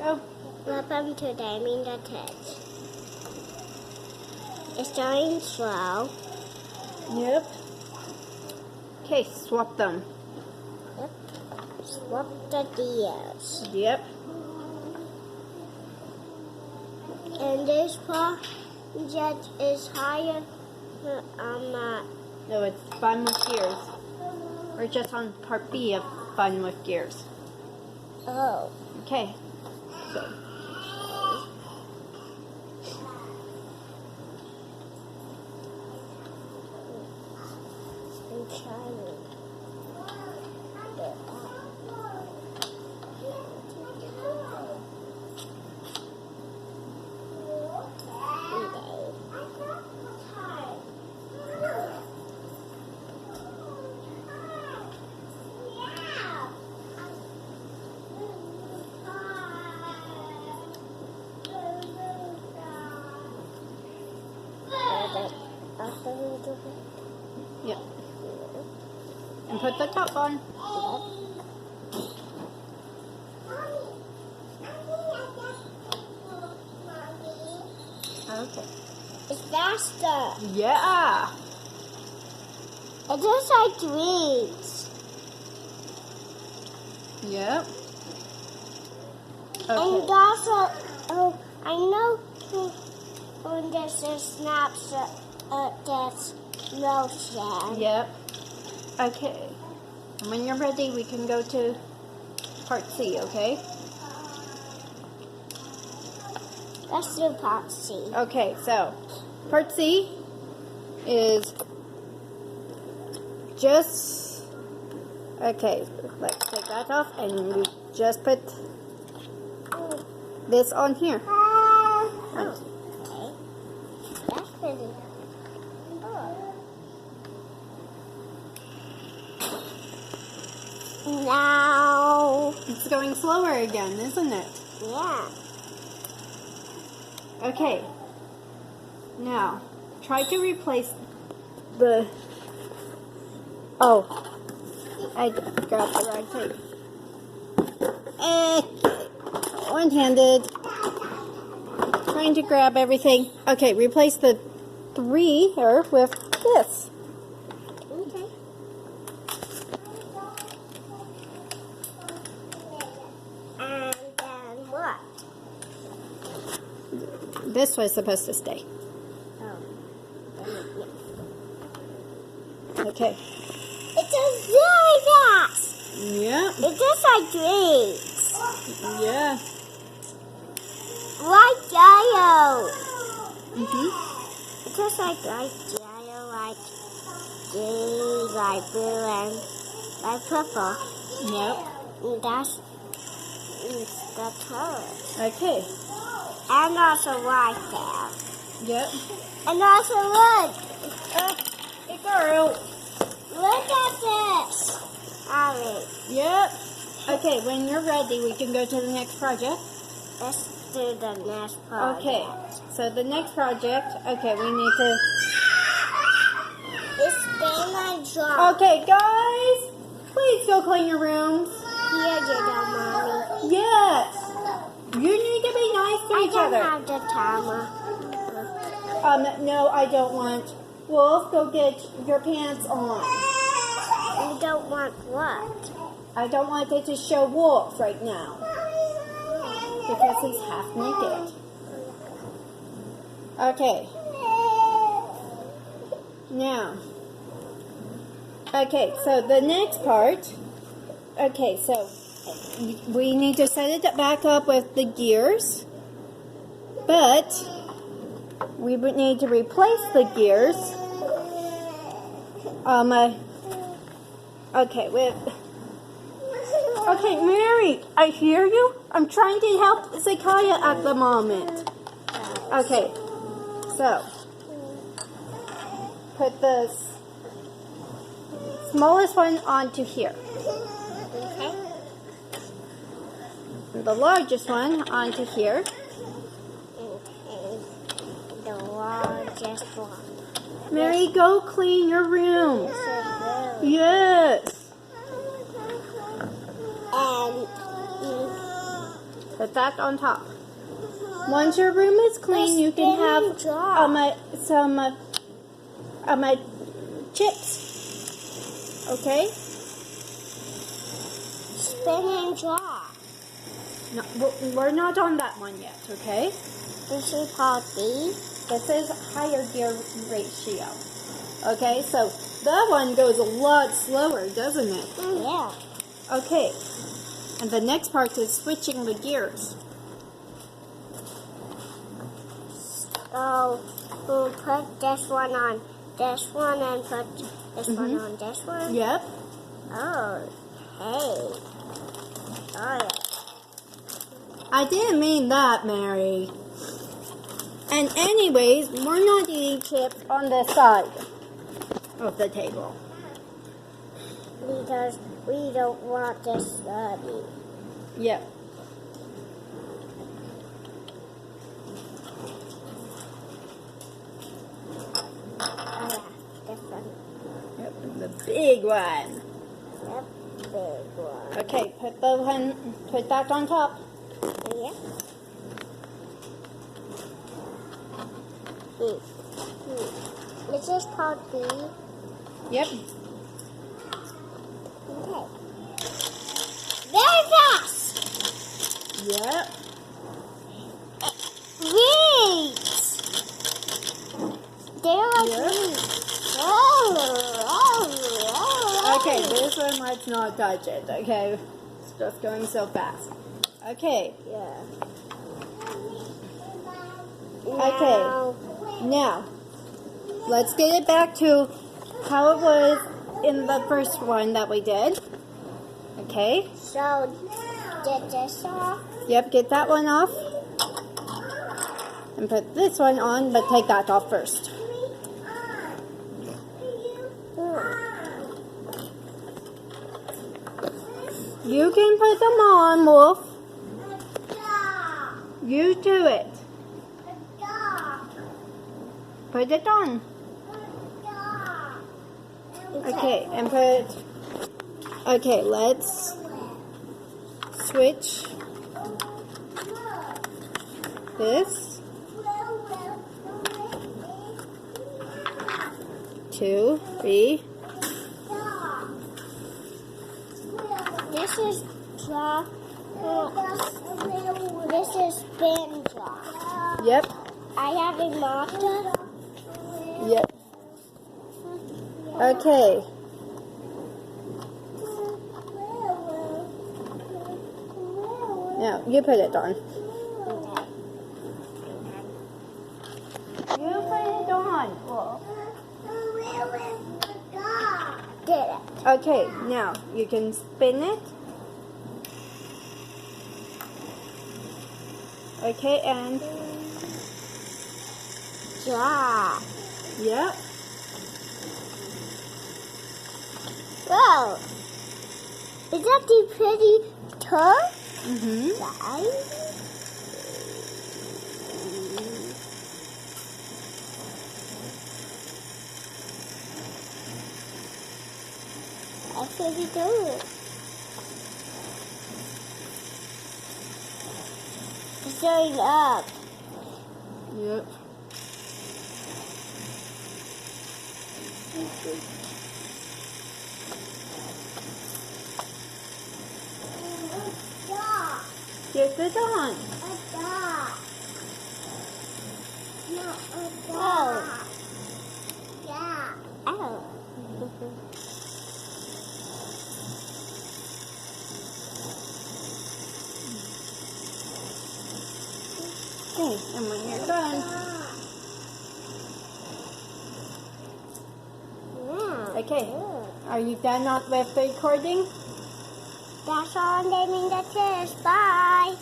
Go. Welcome to Damien the Test. It's going slow. Yep. Okay, swap them. Yep. Swap the gears. Yep. And this project is higher on that. No, it's fun with gears. We're just on part B of fun with gears. Oh. Okay. So. I'm trying. Yep. And put the top on. Okay. It's faster. Yeah. It just like dreams. Yep. And Okay. also, I know when there's a snapshot, there's motion. Yep. Okay. And when you're ready, we can go to part C, okay? Let's do part C. Okay, so part C is just, okay, let's take that off and we just put this on here. Okay. That's pretty good. Now. It's going slower again, isn't it? Yeah. Okay. Now, try to replace the... Oh, I grabbed the wrong thing. One-handed. Trying to grab everything. Okay, replace the 3 here with this. Okay. And then what? This was supposed to stay. Oh. Okay. It's just really fast. Yeah. It's just like dreams. Yeah. Like yellow. Mhm. It's just like yellow, like green, like blue, and like purple. Yep. And that's the color. Okay. And also white there. Yep. And also look. Hey, girl. Look at this. Alright, Yep. Okay, when you're ready, we can go to the next project. let's do the next part. Okay. So the next project, okay, we need to... It's been a job. Okay, guys, please go clean your rooms. Here you go, Mommy. Yes. You need to be nice to I each don't other. have the timer. No, I don't want. Wolf, go get your pants on. You don't want what? I don't want it to show Wolf right now. Because he's half naked. Okay. Now. Okay, so the next part. Okay, so we need to set it back up with the gears. But we would need to replace the gears. Okay, okay, Mary, I hear you. I'm trying to help Zekiah at the moment. Okay, so put the smallest one onto here. Okay. The largest one onto here. Okay. The largest one. Mary, go clean your room. Yes. And Put Put that on top. Once your room is clean, you can have some chips. Okay? Spinning jar. No, we're not on that one yet, okay? This is called B. This is higher gear ratio. Okay, so that one goes a lot slower, doesn't it? Yeah. Okay, and the next part is switching the gears. So we'll put this one on this one and put this one on this one? Yep. Oh, hey. Oh, I didn't mean that, Mary. And anyways, we're not eating chips on this side of the table. because we don't want to study. Yep. This one. Yep, the big one. Yep, big one. Okay, put that on top. Yep. This is called B. Yep. Okay. Very fast! Yep. Wait! They're like Yep. wings. Okay, this one let's not touch it, okay? It's just going so fast. Okay. Yeah. Okay. Now, let's get it back to how it was in the first one that we did. Okay? So, get this off. Yep, get that one off. And put this one on, but take that off first. You can put them on, Wolf. You do it. Put it on. Okay, and put... Okay, let's switch this to be... This is jaw. This is spin jaw. Yep, I have a marker. yep. Okay. Now, you put it on. You put it on, Wolf. Did it. Okay, now you can spin it. Okay, and Jaw. yep. Whoa. Is that the pretty toe? Mhm. Guys? That's pretty good. It's going up. Yep. Get it on. Oh. Oh. Okay, and when you're done. Okay, are you done with the recording? That's all I'm naming the kiss. Bye.